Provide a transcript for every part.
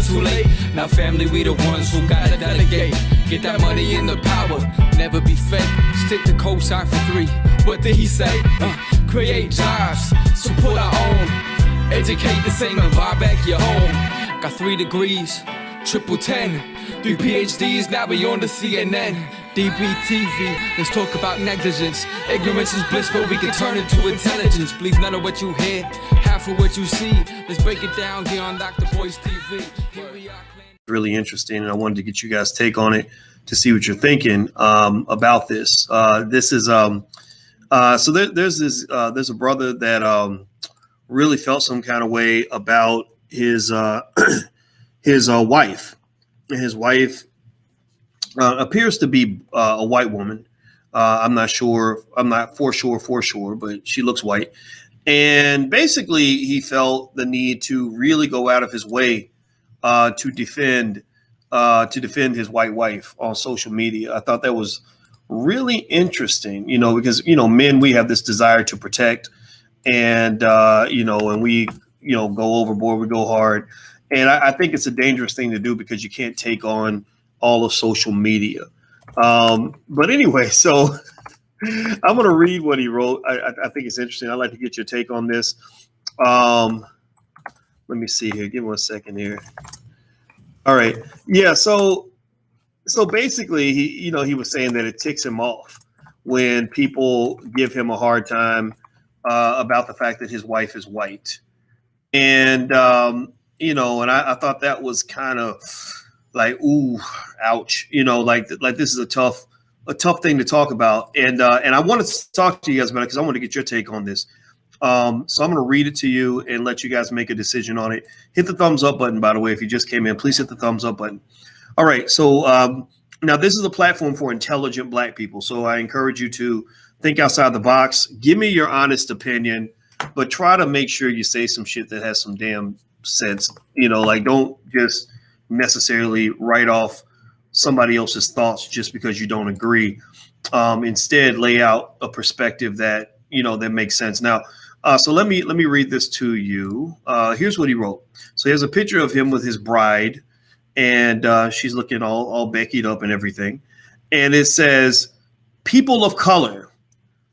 too late. Now family, we the ones who gotta delegate. Get that money in the power, never be fake. Stick to cosign for 3. What did he say? Create jobs, support our own. Educate the same and buy back your home. Got 3 degrees, triple 10. 3 PhDs, now we on the CNN. DBTV, let's talk about negligence. Ignorance is bliss, but we can turn it to intelligence. Believe none of what you hear, half of what you see. Let's break it down here on Dr. Boyce TV. Here we are. Really interesting, and I wanted to get you guys' take on it to see what you're thinking about this. This is so there's a brother that really felt some kind of way about his wife. His wife appears to be a white woman. I'm not sure. I'm not for sure, but she looks white. And basically, he felt the need to really go out of his way to defend his white wife on social media. I thought that was really interesting, because, men, we have this desire to protect and, and we, go overboard, we go hard. And I think it's a dangerous thing to do because you can't take on all of social media. But anyway, so I'm going to read what he wrote. I think it's interesting. I'd like to get your take on this. Let me see here. Give me 1 second here. All right. Yeah. So basically, he was saying that it ticks him off when people give him a hard time about the fact that his wife is white. And, and I thought that was kind of like, ooh, ouch, like this is a tough thing to talk about. And I wanted to talk to you guys about it because I want to get your take on this. So I'm going to read it to you and let you guys make a decision on it. Hit the thumbs up button, by the way. If you just came in, please hit the thumbs up button. All right. So now this is a platform for intelligent Black people. So I encourage you to think outside the box. Give me your honest opinion, but try to make sure you say some shit that has some damn sense. Like don't just necessarily write off somebody else's thoughts just because you don't agree. Instead, lay out a perspective that, that makes sense. Now, so let me read this to you. Here's what he wrote. So he has a picture of him with his bride, and she's looking all Beckied up and everything. And it says, "People of color,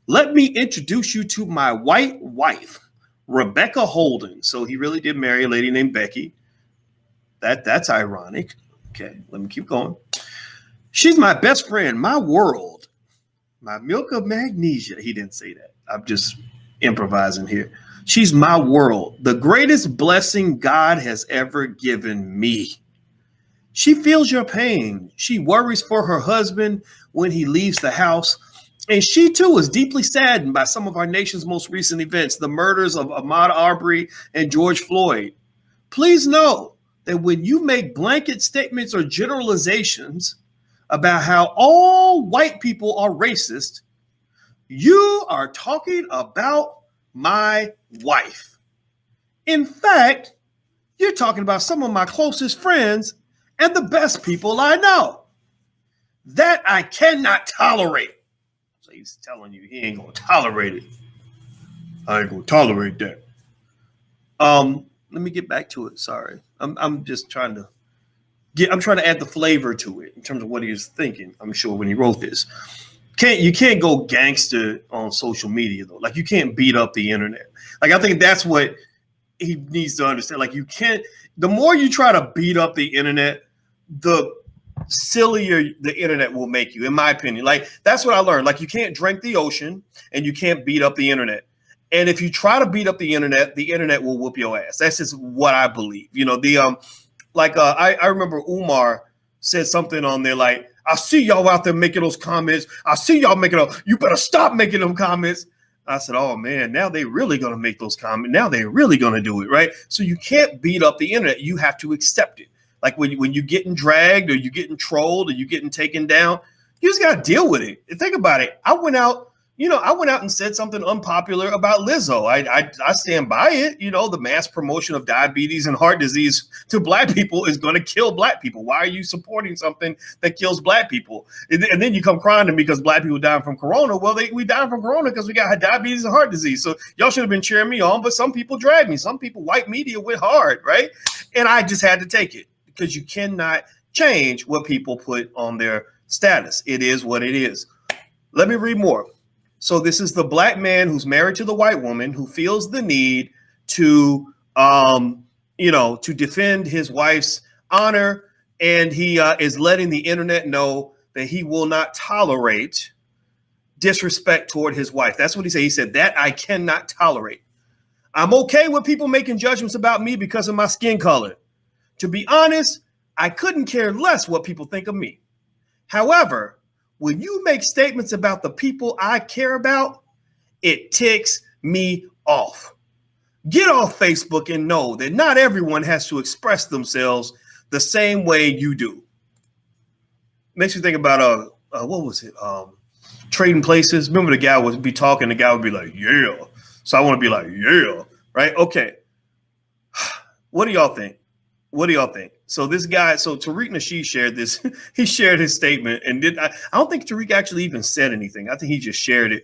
let me introduce you to my white wife, Rebecca Holden." So he really did marry a lady named Becky. That's ironic. Okay, let me keep going. "She's my best friend, my world, my milk of magnesia." He didn't say that. I'm just improvising here. "She's my world, the greatest blessing God has ever given me. She feels your pain. She worries for her husband when he leaves the house. And she, too, is deeply saddened by some of our nation's most recent events, the murders of Ahmaud Arbery and George Floyd. Please know that when you make blanket statements or generalizations about how all white people are racist, you are talking about my wife. In fact, you're talking about some of my closest friends and the best people I know. That I cannot tolerate." So he's telling you he ain't gonna tolerate it. I ain't gonna tolerate that. Let me get back to it. Sorry. I'm just trying to add the flavor to it in terms of what he was thinking, I'm sure, when he wrote this. You can't go gangster on social media though. Like you can't beat up the internet. Like I think that's what he needs to understand. Like you can't, the more you try to beat up the internet, the sillier the internet will make you, in my opinion. Like that's what I learned. Like you can't drink the ocean and you can't beat up the internet. And if you try to beat up the internet will whoop your ass. That's just what I believe. I remember Umar said something on there like, "I see y'all out there making those comments. I see y'all making them. You better stop making them comments." I said, "Oh man, now they really gonna make those comments. Now they really gonna do it, right?" So you can't beat up the internet. You have to accept it. Like when you're getting dragged or you're getting trolled or you're getting taken down, you just gotta deal with it. And think about it. I went out and said something unpopular about Lizzo. I stand by it. The mass promotion of diabetes and heart disease to Black people is going to kill Black people. Why are you supporting something that kills Black people? And then you come crying to me because Black people dying from corona. Well, we died from corona because we got diabetes and heart disease. So y'all should have been cheering me on, but some people dragged me. Some people, white media went hard, right? And I just had to take it because you cannot change what people put on their status. It is what it is. Let me read more. So this is the black man who's married to the white woman who feels the need to, to defend his wife's honor. And he is letting the internet know that he will not tolerate disrespect toward his wife. That's what he said. He said that I cannot tolerate. I'm okay with people making judgments about me because of my skin color. To be honest, I couldn't care less what people think of me. However, when you make statements about the people I care about, it ticks me off. Get off Facebook and know that not everyone has to express themselves the same way you do. Makes me think about what was it? Trading Places. Remember the guy would be talking, the guy would be like, yeah. So I want to be like, yeah, right? Okay. What do y'all think? What do y'all think? So this guy, so Tariq Nasheed shared this. He shared his statement and I don't think Tariq actually even said anything. I think he just shared it.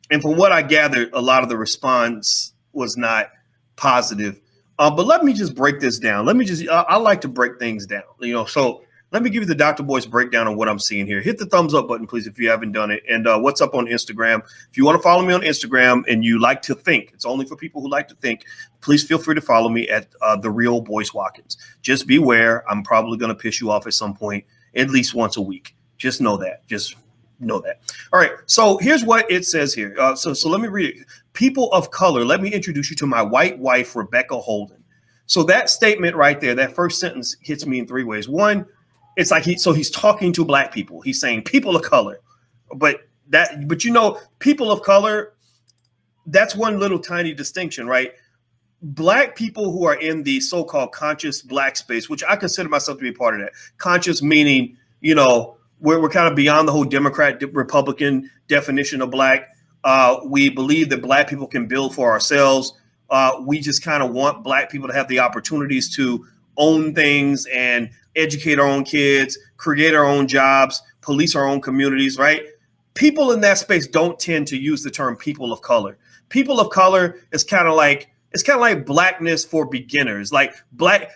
And from what I gathered, a lot of the response was not positive. But let me just break this down. I like to break things down, so let me give you the Dr. Boyce breakdown on what I'm seeing here. Hit the thumbs up button, please, if you haven't done it. And what's up on Instagram? If you want to follow me on Instagram and you like to think, it's only for people who like to think, please feel free to follow me at The Real Boyce Watkins. Just beware. I'm probably going to piss you off at some point, at least once a week. Just know that. Just know that. All right. So here's what it says here. So let me read it. People of color, let me introduce you to my white wife, Rebecca Holden. So that statement right there, that first sentence hits me in three ways. One, it's like he's talking to black people. He's saying people of color, but people of color, that's one little tiny distinction, right? Black people who are in the so-called conscious black space, which I consider myself to be a part of that. Conscious meaning, we're kind of beyond the whole Democrat Republican definition of black. We believe that black people can build for ourselves. We just kind of want black people to have the opportunities to own things and educate our own kids, create our own jobs, police our own communities, right? People in that space don't tend to use the term people of color. People of color is kind of like blackness for beginners, like black,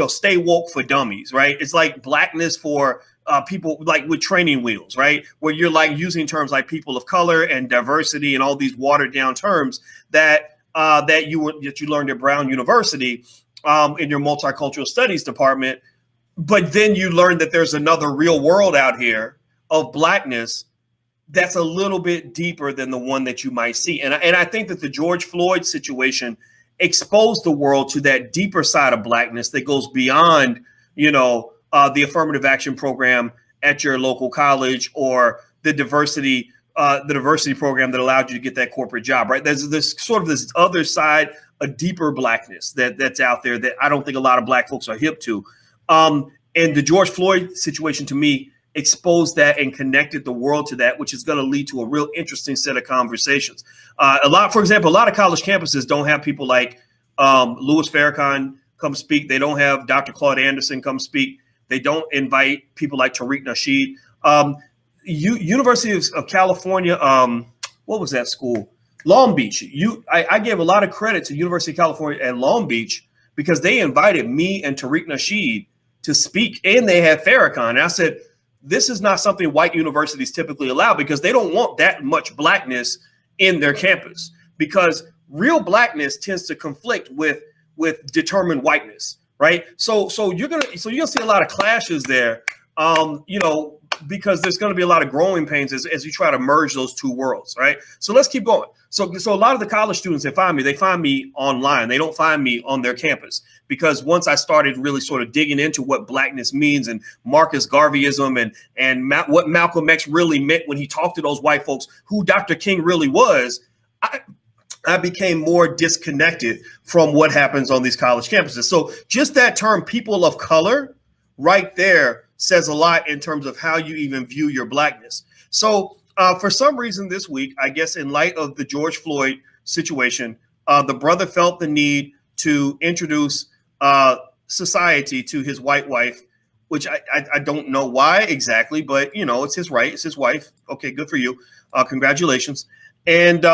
stay woke for dummies, right? It's like blackness for people like with training wheels, right? Where you're like using terms like people of color and diversity and all these watered down terms that you learned at Brown University in your multicultural studies department. But then you learn that there's another real world out here of blackness that's a little bit deeper than the one that you might see. And I think that the George Floyd situation exposed the world to that deeper side of blackness that goes beyond, the affirmative action program at your local college or the diversity program that allowed you to get that corporate job, right? There's sort of this other side, a deeper blackness that's out there that I don't think a lot of black folks are hip to. And the George Floyd situation to me exposed that and connected the world to that, which is going to lead to a real interesting set of conversations. For example, a lot of college campuses don't have people like Louis Farrakhan come speak. They don't have Dr. Claude Anderson come speak. They don't invite people like Tariq Nasheed. University of California, what was that school? Long Beach. I gave a lot of credit to University of California at Long Beach because they invited me and Tariq Nasheed to speak, and they had Farrakhan. And I said, this is not something white universities typically allow because they don't want that much blackness in their campus because real blackness tends to conflict with determined whiteness, right? So you're gonna see a lot of clashes there, because there's going to be a lot of growing pains as you try to merge those two worlds, right? So let's keep going. So a lot of the college students they find me online. They don't find me on their campus because once I started really sort of digging into what blackness means and Marcus Garveyism and what Malcolm X really meant when he talked to those white folks, who Dr. King really was, I became more disconnected from what happens on these college campuses. So just that term, people of color, right there says a lot in terms of how you even view your blackness. So for some reason this week, I guess in light of the George Floyd situation, the brother felt the need to introduce society to his white wife, which I don't know why exactly, but it's his right. It's his wife. Okay, good for you. Congratulations. And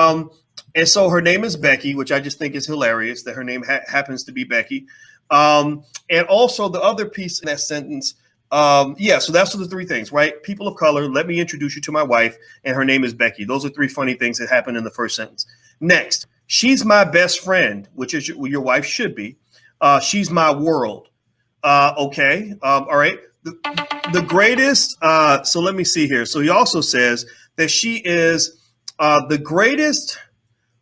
And so her name is Becky, which I just think is hilarious that her name happens to be Becky. And also the other piece in that sentence, so that's the three things, right? People of color, let me introduce you to my wife, and her name is Becky. Those are three funny things that happen in the first sentence. Next, she's my best friend, which is your wife should be. She's my world. Okay. All right. The greatest. So let me see here. So he also says that she is the greatest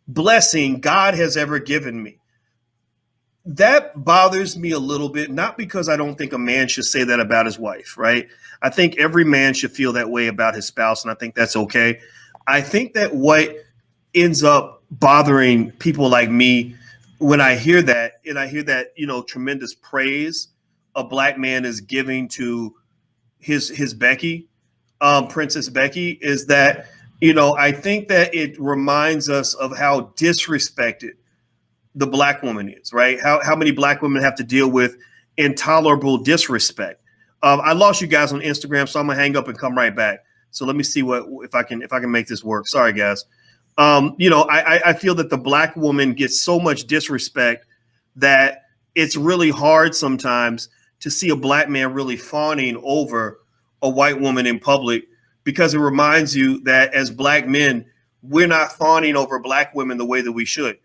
blessing God has ever given me. That bothers me a little bit, not because I don't think a man should say that about his wife, right? I think every man should feel that way about his spouse, and I think that's okay. I think that what ends up bothering people like me when I hear that, and I hear that, tremendous praise a black man is giving to his Becky, Princess Becky, is that, I think that it reminds us of how disrespected the black woman is, right? How many black women have to deal with intolerable disrespect. I lost you guys on Instagram, so I'm gonna hang up and come right back. So let me see if I can make this work. Sorry, guys. I feel that the black woman gets so much disrespect that it's really hard sometimes to see a black man really fawning over a white woman in public, because it reminds you that as black men, we're not fawning over black women the way that we should.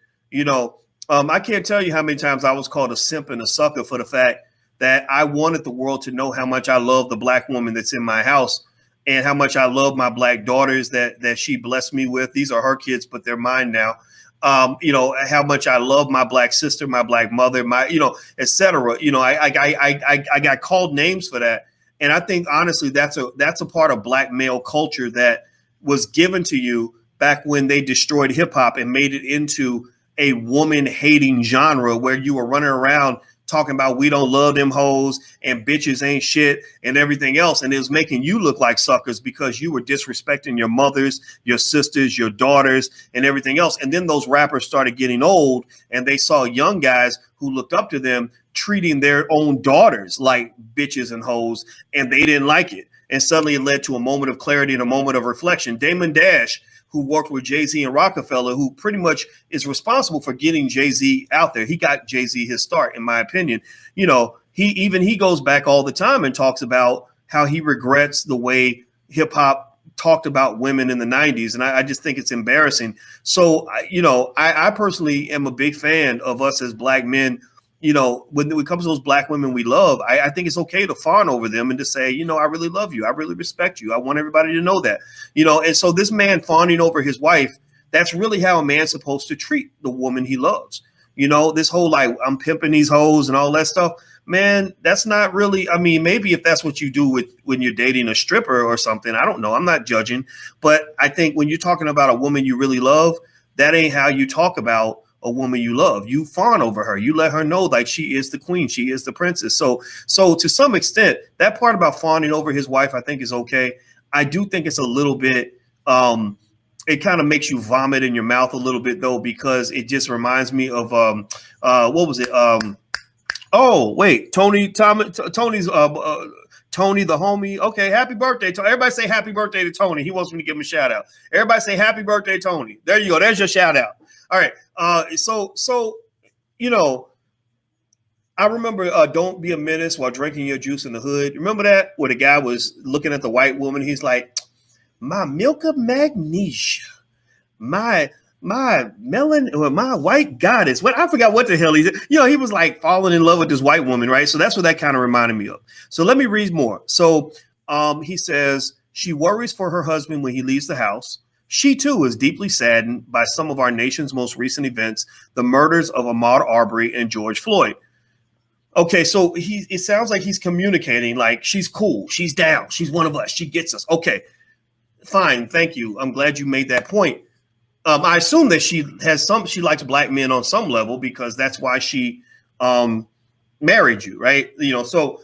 I can't tell you how many times I was called a simp and a sucker for the fact that I wanted the world to know how much I love the black woman that's in my house and how much I love my black daughters that she blessed me with. These are her kids, but they're mine now. How much I love my black sister, my black mother, et cetera. I got called names for that. And I think, honestly, that's a part of black male culture that was given to you back when they destroyed hip hop and made it into a woman hating genre where you were running around talking about we don't love them hoes and bitches ain't shit and everything else. And it was making you look like suckers because you were disrespecting your mothers, your sisters, your daughters, and everything else. And then those rappers started getting old and they saw young guys who looked up to them treating their own daughters like bitches and hoes, and they didn't like it. And suddenly it led to a moment of clarity and a moment of reflection. Damon Dash, who worked with Jay-Z and Rockefeller, who pretty much is responsible for getting Jay-Z out there. He got Jay-Z his start, in my opinion. He goes back all the time and talks about how he regrets the way hip hop talked about women in the 90s. And I just think it's embarrassing. So, I personally am a big fan of us as black men. When it comes to those black women we love, I think it's okay to fawn over them and to say, I really love you. I really respect you. I want everybody to know that, and so this man fawning over his wife, that's really how a man's supposed to treat the woman he loves. This whole, like, I'm pimping these hoes and all that stuff, man, that's not really, maybe if that's what you do when you're dating a stripper or something, I don't know. I'm not judging, but I think when you're talking about a woman you really love, that ain't how you talk about a woman you love. You fawn over her. You let her know like she is the queen. She is the princess. So to some extent, that part about fawning over his wife, I think is okay. I do think it's a little bit, it kind of makes you vomit in your mouth a little bit though, because it just reminds me of, what was it? Tony's, Tony, the homie. Okay. Happy birthday. Everybody say happy birthday to Tony. He wants me to give him a shout out. Everybody say happy birthday, Tony. There you go. There's your shout out. All right. I remember Don't Be a Menace While Drinking Your Juice in the Hood. Remember that? Where the guy was looking at the white woman. He's like, my milk of magnesia, my melon, or my white goddess. I forgot what the hell he did. He was like falling in love with this white woman, right? So that's what that kind of reminded me of. So let me read more. So he says, she worries for her husband when he leaves the house. She, too, is deeply saddened by some of our nation's most recent events, the murders of Ahmaud Arbery and George Floyd. Okay, so it sounds like he's communicating like she's cool. She's down. She's one of us. She gets us. Okay, fine. Thank you. I'm glad you made that point. I assume that she likes black men on some level because that's why she married you, right? So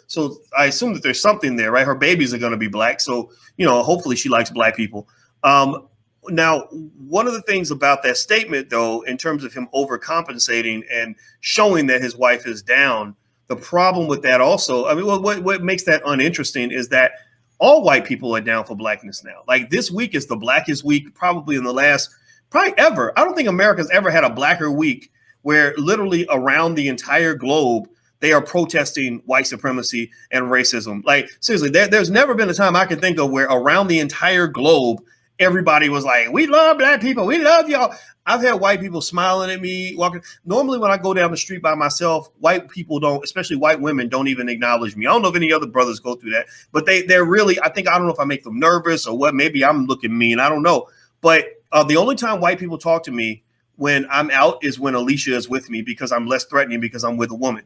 I assume that there's something there, right? Her babies are going to be black. So, hopefully she likes black people. Now, one of the things about that statement, though, in terms of him overcompensating and showing that his wife is down, the problem with that also, what makes that uninteresting is that all white people are down for blackness now. Like this week is the blackest week probably in the last probably ever. I don't think America's ever had a Blacker Week where literally around the entire globe they are protesting white supremacy and racism. Like, seriously, there's never been a time I can think of where around the entire globe, everybody was like, we love Black people. We love y'all. I've had white people smiling at me, walking. Normally, when I go down the street by myself, white people don't, especially white women, don't even acknowledge me. I don't know if any other brothers go through that, but they're really, I don't know if I make them nervous or what. Maybe I'm looking mean. I don't know. But the only time white people talk to me when I'm out is when Alicia is with me, because I'm less threatening because I'm with a woman.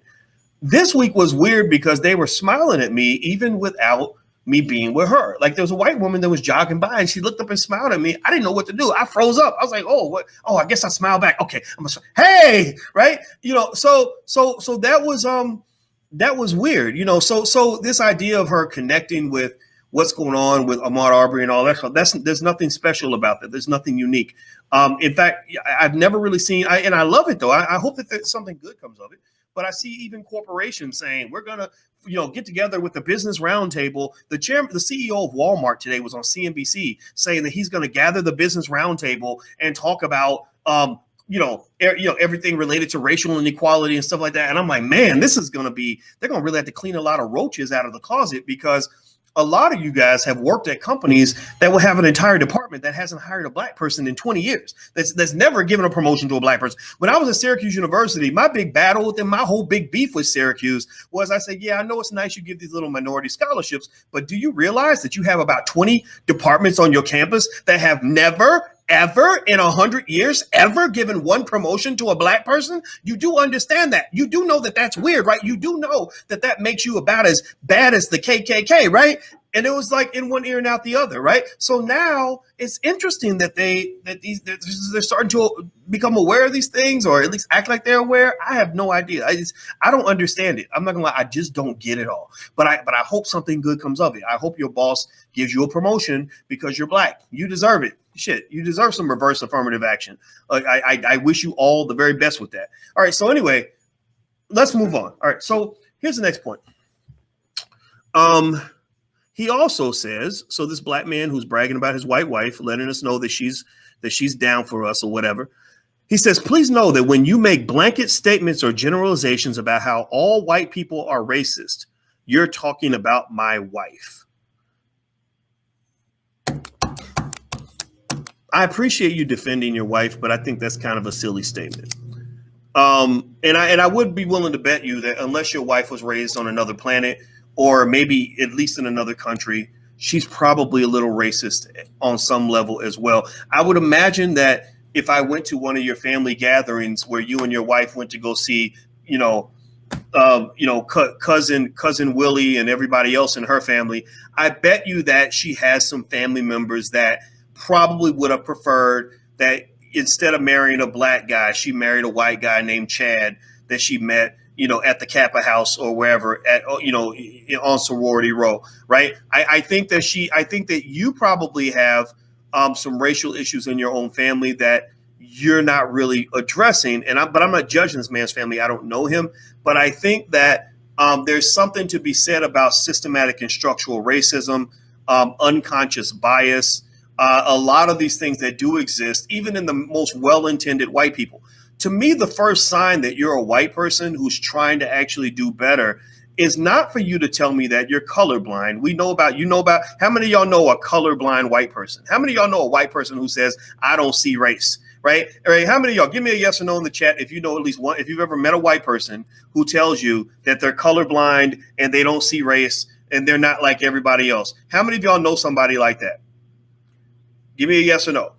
This week was weird because they were smiling at me even without me being with her. Like, there was a white woman that was jogging by and she looked up and smiled at me. I didn't know what to do. I froze up. I was like, oh, what? Oh, I guess I smiled back. Okay. Hey, right. So that was weird, so this idea of her connecting with what's going on with Ahmaud Arbery and all that stuff, there's nothing special about that. There's nothing unique. In fact, I've never really seen, and I love it though. I hope that something good comes of it. But I see even corporations saying we're going to, get together with the business roundtable. The CEO of Walmart today was on CNBC saying that he's going to gather the business roundtable and talk about, everything related to racial inequality and stuff like that. And I'm like, man, they're going to really have to clean a lot of roaches out of the closet, because a lot of you guys have worked at companies that will have an entire department that hasn't hired a Black person in 20 years. That's never given a promotion to a Black person. When I was at Syracuse University, my big battle with them, my whole big beef with Syracuse was, I said, yeah, I know it's nice you give these little minority scholarships, but do you realize that you have about 20 departments on your campus that have never, ever in 100 years ever given one promotion to a Black person? You do understand that. You do know that that's weird, right? You do know that makes you about as bad as the KKK, right? And it was like in one ear and out the other, right? So now it's interesting that they're starting to become aware of these things, or at least act like they're aware. I have no idea. I don't understand it. I'm not gonna lie. I just don't get it all. But I hope something good comes of it. I hope your boss gives you a promotion because you're Black. You deserve it. Shit, you deserve some reverse affirmative action. I wish you all the very best with that. All right. So anyway, let's move on. All right. So here's the next point. He also says, so this Black man who's bragging about his white wife, letting us know that she's down for us or whatever. He says, please know that when you make blanket statements or generalizations about how all white people are racist, you're talking about my wife. I appreciate you defending your wife, but I think that's kind of a silly statement. And I would be willing to bet you that unless your wife was raised on another planet, or maybe at least in another country, she's probably a little racist on some level as well. I would imagine that if I went to one of your family gatherings where you and your wife went to go see, cousin Willie and everybody else in her family, I bet you that she has some family members that probably would have preferred that instead of marrying a Black guy, she married a white guy named Chad that she met, at the Kappa House or wherever, on Sorority Row, right? I think that you probably have some racial issues in your own family that you're not really addressing. But I'm not judging this man's family. I don't know him, but I think that there's something to be said about systematic and structural racism, unconscious bias, a lot of these things that do exist, even in the most well-intended white people. To me, the first sign that you're a white person who's trying to actually do better is not for you to tell me that you're colorblind. How many of y'all know a colorblind white person? How many of y'all know a white person who says, I don't see race, right? All right. How many of y'all, give me a yes or no in the chat if you know at least one, if you've ever met a white person who tells you that they're colorblind and they don't see race and they're not like everybody else. How many of y'all know somebody like that? Give me a yes or no.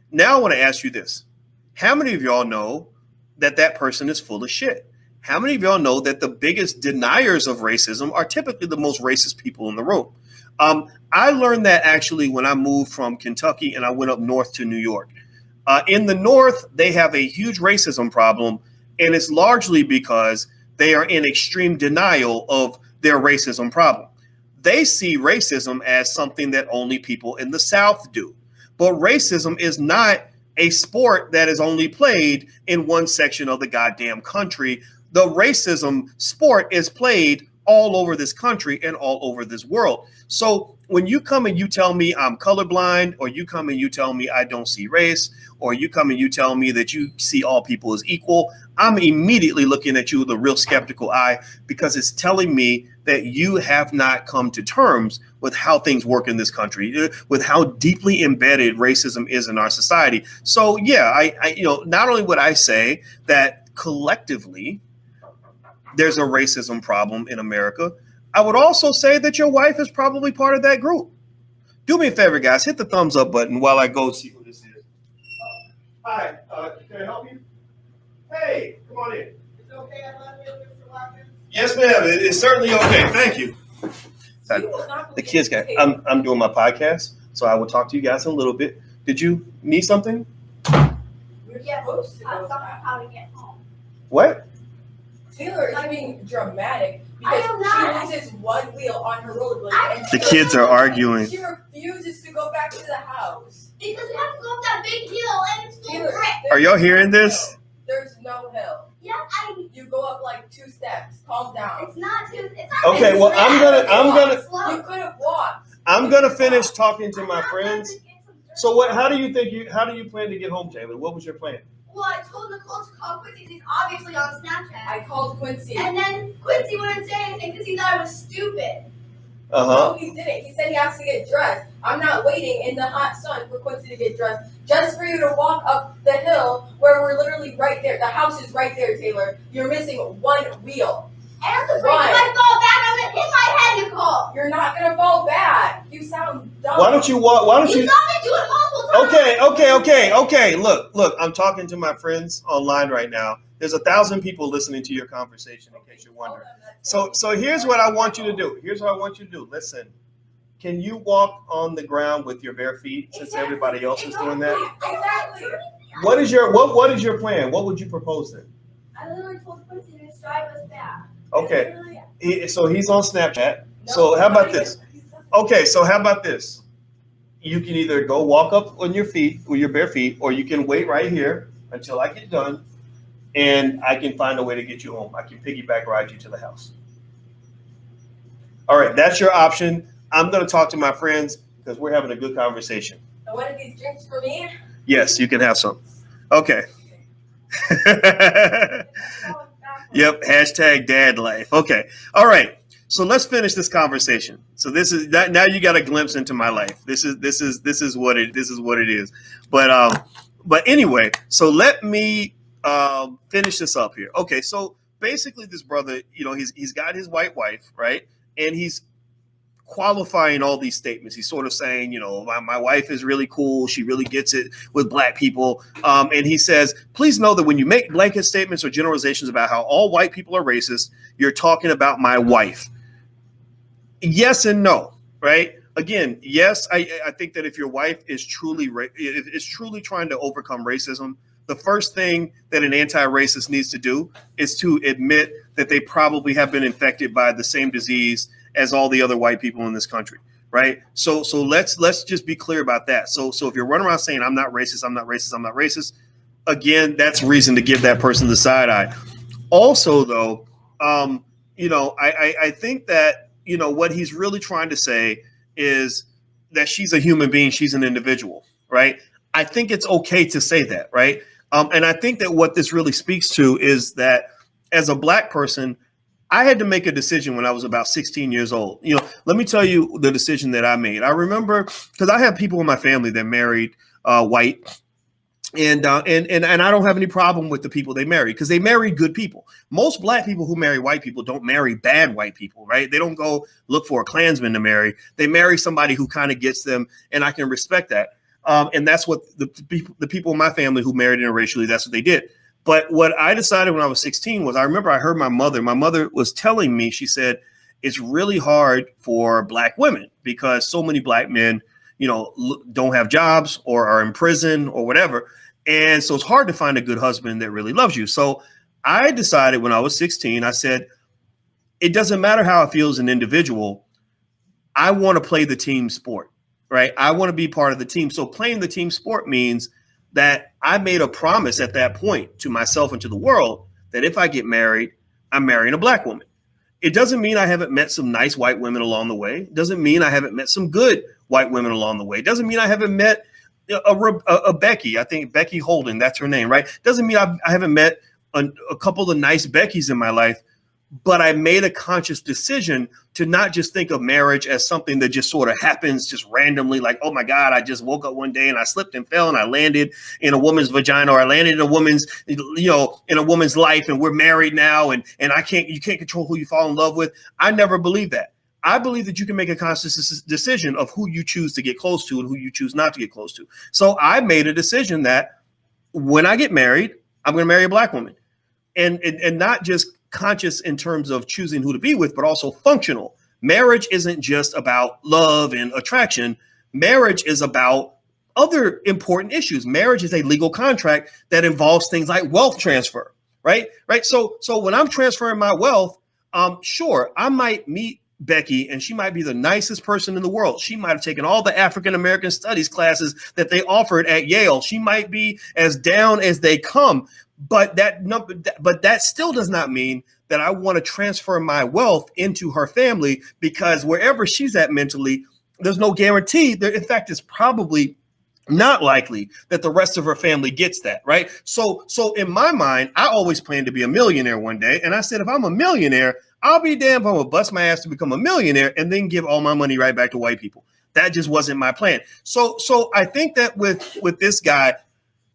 Now I want to ask you this. How many of y'all know that person is full of shit? How many of y'all know that the biggest deniers of racism are typically the most racist people in the room? I learned that actually when I moved from Kentucky and I went up north to New York. In the north, they have a huge racism problem, and it's largely because they are in extreme denial of their racism problem. They see racism as something that only people in the South do. But racism is not a sport that is only played in one section of the goddamn country. The racism sport is played all over this country and all over this world. So when you come and you tell me I'm colorblind, or you come and you tell me I don't see race, or you come and you tell me that you see all people as equal, I'm immediately looking at you with a real skeptical eye, because it's telling me that you have not come to terms with how things work in this country, with how deeply embedded racism is in our society. So yeah, I not only would I say that collectively there's a racism problem in America, I would also say that your wife is probably part of that group. Do me a favor, guys, hit the thumbs up button while I go see who this is. Hi, can I help you? Hey, come on in. It's okay, I love you, Mr. Watkins. Yes, ma'am. It's certainly okay. Thank you. The kids got. I'm doing my podcast, so I will talk to you guys in a little bit. Did you need something? Yes, how to get home. What? Taylor is being dramatic I because am not. she loses one wheel on her rollerblade. And The kids are arguing. She refuses to go back to the house. Because we have to go up that big hill and it's so Taylor, great. Are y'all hearing this? There's no hill. Yes, You go up like 2 steps. Calm down. it's not Okay, well, You could have walked. I'm gonna finish talking to my friends. So what? How do you plan to get home, Taylor? What was your plan? Well, I told Nicole to call Quincy. He's obviously on Snapchat. I called Quincy. And then Quincy wouldn't say anything because he thought I was stupid. No, he didn't. He said he has to get dressed. I'm not waiting in the hot sun for Quincy to get dressed just for you to walk up the hill where we're literally right there. The house is right there, Taylor. You're missing one wheel. And I'm afraid if I fall back, I'm gonna hit my head, Nicole. You're not gonna fall back. You sound dumb. Why don't you walk? Why don't You you? saw me do it multiple times. Okay. Look. I'm talking to my friends online right now. There's 1,000 people listening to your conversation, in case you're wondering. So here's what I want you to do. Listen, can you walk on the ground with your bare feet, since everybody else is doing that? Exactly. What is your plan? What would you propose then? I literally told Quincy to just drive us back. Okay. So he's on Snapchat. So how about this? Okay, so how about this? You can either go walk up on your feet with your bare feet, or you can wait right here until I get done, and I can find a way to get you home. I can piggyback ride you to the house. All right, that's your option. I'm going to talk to my friends because we're having a good conversation. So what are these drinks for me? Yes, you can have some. Okay. Yep. Hashtag dad life. Okay. All right. So let's finish this conversation. So this is that. Now you got a glimpse into my life. This is what it is. But anyway, so let me finish this up here. Okay. So basically, this brother, he's got his white wife, right, and he's qualifying all these statements. He's sort of saying, my wife is really cool. She really gets it with black people. And he says, please know that when you make blanket statements or generalizations about how all white people are racist, you're talking about my wife. Yes and no, right? Again, yes, I think that if your wife is truly trying to overcome racism, the first thing that an anti-racist needs to do is to admit that they probably have been infected by the same disease as all the other white people in this country, right? So let's just be clear about that. So if you're running around saying I'm not racist, again, that's reason to give that person the side eye. Also, though, I think that what he's really trying to say is that she's a human being, she's an individual, right? I think it's okay to say that, right? And I think that what this really speaks to is that as a black person, I had to make a decision when I was about 16 years old. Let me tell you the decision that I made. I remember because I have people in my family that married white, and I don't have any problem with the people they married because they married good people. Most black people who marry white people don't marry bad white people, right? They don't go look for a Klansman to marry. They marry somebody who kind of gets them, and I can respect that. And that's what the people in my family who married interracially, that's what they did. But what I decided when I was 16 was I remember I heard my mother was telling me, she said, it's really hard for black women because so many black men, don't have jobs or are in prison or whatever. And so it's hard to find a good husband that really loves you. So I decided when I was 16, I said, it doesn't matter how I feel as an individual. I want to play the team sport, right? I want to be part of the team. So playing the team sport means that I made a promise at that point to myself and to the world that if I get married, I'm marrying a black woman. It doesn't mean I haven't met some nice white women along the way. It doesn't mean I haven't met some good white women along the way. It doesn't mean I haven't met a Becky. I think Becky Holden, that's her name, right? Doesn't mean I haven't met a couple of nice Beckys in my life, but I made a conscious decision to not just think of marriage as something that just sort of happens just randomly, like, oh my God, I just woke up one day and I slipped and fell and I landed in a woman's vagina, or I landed in a woman's, in a woman's life, and we're married now, and you can't control who you fall in love with. I never believed that. I believe that you can make a conscious decision of who you choose to get close to and who you choose not to get close to. So I made a decision that when I get married, I'm going to marry a black woman, and not just conscious in terms of choosing who to be with, but also functional. Marriage isn't just about love and attraction. Marriage is about other important issues. Marriage is a legal contract that involves things like wealth transfer, right? So when I'm transferring my wealth, sure, I might meet Becky and she might be the nicest person in the world. She might have taken all the African-American studies classes that they offered at Yale. She might be as down as they come. But that still does not mean that I want to transfer my wealth into her family, because wherever she's at mentally, there's no guarantee. In fact, it's probably not likely that the rest of her family gets that, right? So in my mind, I always planned to be a millionaire one day. And I said, if I'm a millionaire, I'll be damned if I'm going to bust my ass to become a millionaire and then give all my money right back to white people. That just wasn't my plan. So I think that with this guy,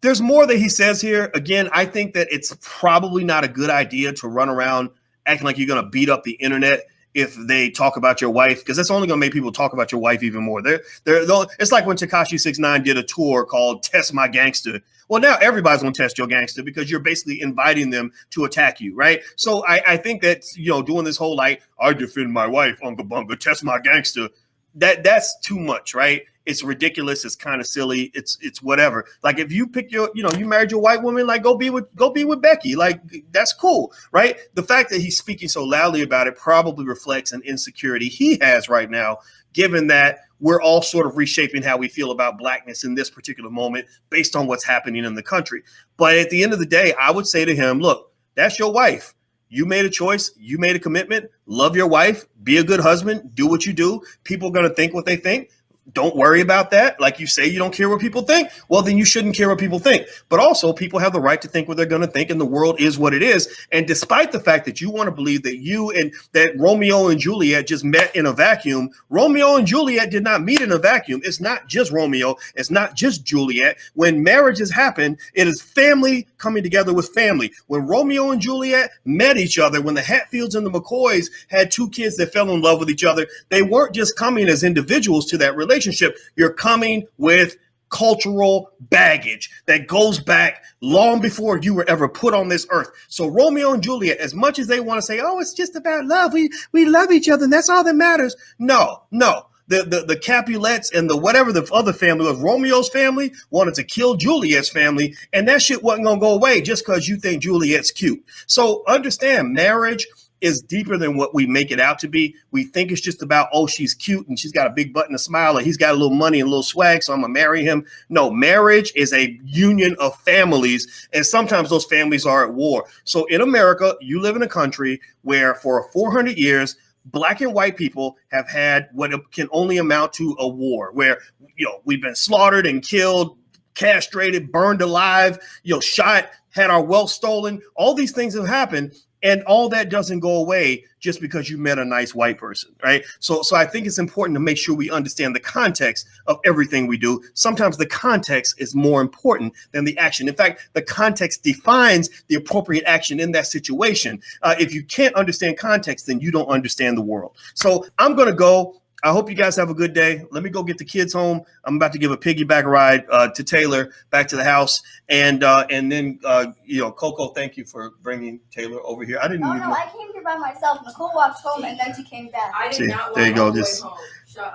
there's more that he says here. Again, I think that it's probably not a good idea to run around acting like you're going to beat up the internet if they talk about your wife, because that's only going to make people talk about your wife even more. It's like when Tekashi 6ix9ine did a tour called Test My Gangster. Well, now everybody's going to test your gangster because you're basically inviting them to attack you, right? So I think that, doing this whole like, I defend my wife, Uncle Bunga, test my gangster, that's too much, right? It's ridiculous. It's kind of silly. It's whatever. Like if you pick you married your white woman, like go be with Becky. Like that's cool, right? The fact that he's speaking so loudly about it probably reflects an insecurity he has right now, given that we're all sort of reshaping how we feel about blackness in this particular moment based on what's happening in the country. But at the end of the day, I would say to him, look, that's your wife. You made a choice. You made a commitment. Love your wife. Be a good husband. Do what you do. People are going to think what they think. Don't worry about that. Like you say, you don't care what people think. Well, then you shouldn't care what people think. But also, people have the right to think what they're going to think, and the world is what it is. And despite the fact that you want to believe that you and that Romeo and Juliet just met in a vacuum, Romeo and Juliet did not meet in a vacuum. It's not just Romeo. It's not just Juliet. When marriages happen, it is family coming together with family. When Romeo and Juliet met each other, when the Hatfields and the McCoys had two kids that fell in love with each other, they weren't just coming as individuals to that relationship. You're coming with cultural baggage that goes back long before you were ever put on this earth. So Romeo and Juliet, as much as they want to say, oh, it's just about love, we love each other and that's all that matters. No. The Capulets and the whatever the other family was, Romeo's family wanted to kill Juliet's family, and that shit wasn't gonna go away just because you think Juliet's cute. So understand, marriage is deeper than what we make it out to be. We think it's just about, oh, she's cute and she's got a big butt and a smile, and he's got a little money and a little swag, so I'm gonna marry him. No, marriage is a union of families, and sometimes those families are at war. So in America, you live in a country where for 400 years, Black and white people have had what can only amount to a war, where we've been slaughtered and killed, castrated, burned alive, shot, had our wealth stolen. All these things have happened. And all that doesn't go away just because you met a nice white person, right? So I think it's important to make sure we understand the context of everything we do. Sometimes the context is more important than the action. In fact, the context defines the appropriate action in that situation. If you can't understand context, then you don't understand the world. So I'm going to go. I hope you guys have a good day. Let me go get the kids home. I'm about to give a piggyback ride to Taylor back to the house. And then, Coco, thank you for bringing Taylor over here. I didn't even know. I came here by myself. Nicole walked home and then she came back. I did not there you go. walk This home.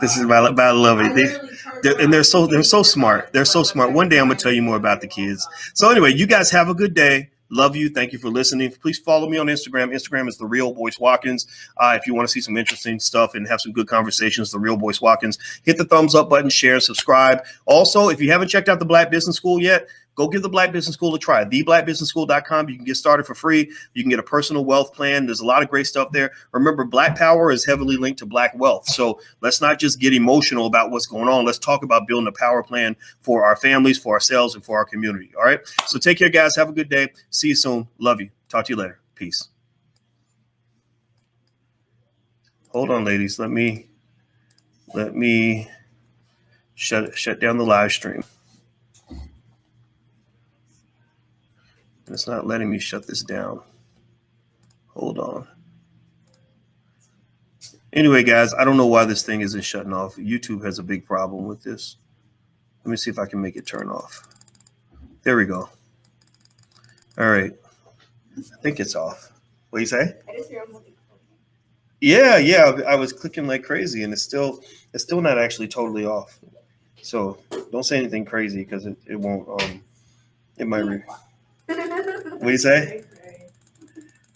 is I love it. And they're so smart. They're so smart. One day I'm going to tell you more about the kids. So anyway, you guys have a good day. Love you. Thank you for listening. Please follow me on Instagram. Instagram is The Real Boyce Watkins. If you want to see some interesting stuff and have some good conversations, The Real Boyce Watkins. Hit the thumbs up button, share, subscribe. Also, if you haven't checked out the Black Business School yet, Go give the Black Business School a try. TheBlackBusinessSchool.com. You can get started for free. You can get a personal wealth plan. There's a lot of great stuff there. Remember, Black Power is heavily linked to Black wealth. So let's not just get emotional about what's going on. Let's talk about building a power plan for our families, for ourselves, and for our community. All right. So take care, guys. Have a good day. See you soon. Love you. Talk to you later. Peace. Hold on, ladies. Let me shut down the live stream. It's not letting me shut this down. Hold on. Anyway, guys, I don't know why this thing isn't shutting off. YouTube has a big problem with this. Let me see if I can make it turn off. There we go. All right. I think it's off. What do you say? I just hear a movie. Yeah. I was clicking like crazy, and it's still not actually totally off. So don't say anything crazy because it won't. It might. What do you say?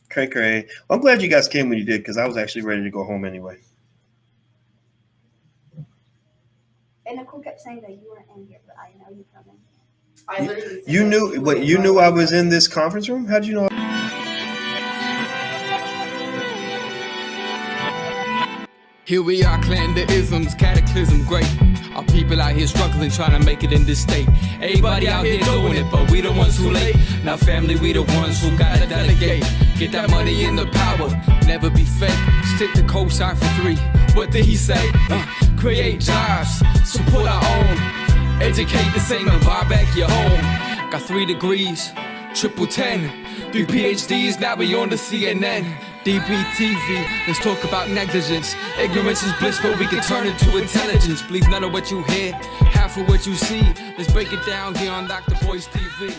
Cray. Well, I'm glad you guys came when you did because I was actually ready to go home anyway. And Nicole kept saying that you weren't in here, but I know you coming. I literally said You knew what? You knew I was in this conference room? How did you know? Here we are, clan the isms, cataclysm great. Our people out here struggling, trying to make it in this state. Everybody out here doing it, but we the ones who late. Now family, we the ones who gotta delegate. Get that money in the power, never be fake. Stick to cosign for 3. What did he say? Create jobs, support our own. Educate the same and buy back your home. Got 3 degrees, triple 10. 3 PhDs, now we on the CNN. DBTV, let's talk about negligence. Ignorance is bliss, but we can turn it to intelligence. Believe none of what you hear, half of what you see. Let's break it down here on Dr. Boyce TV.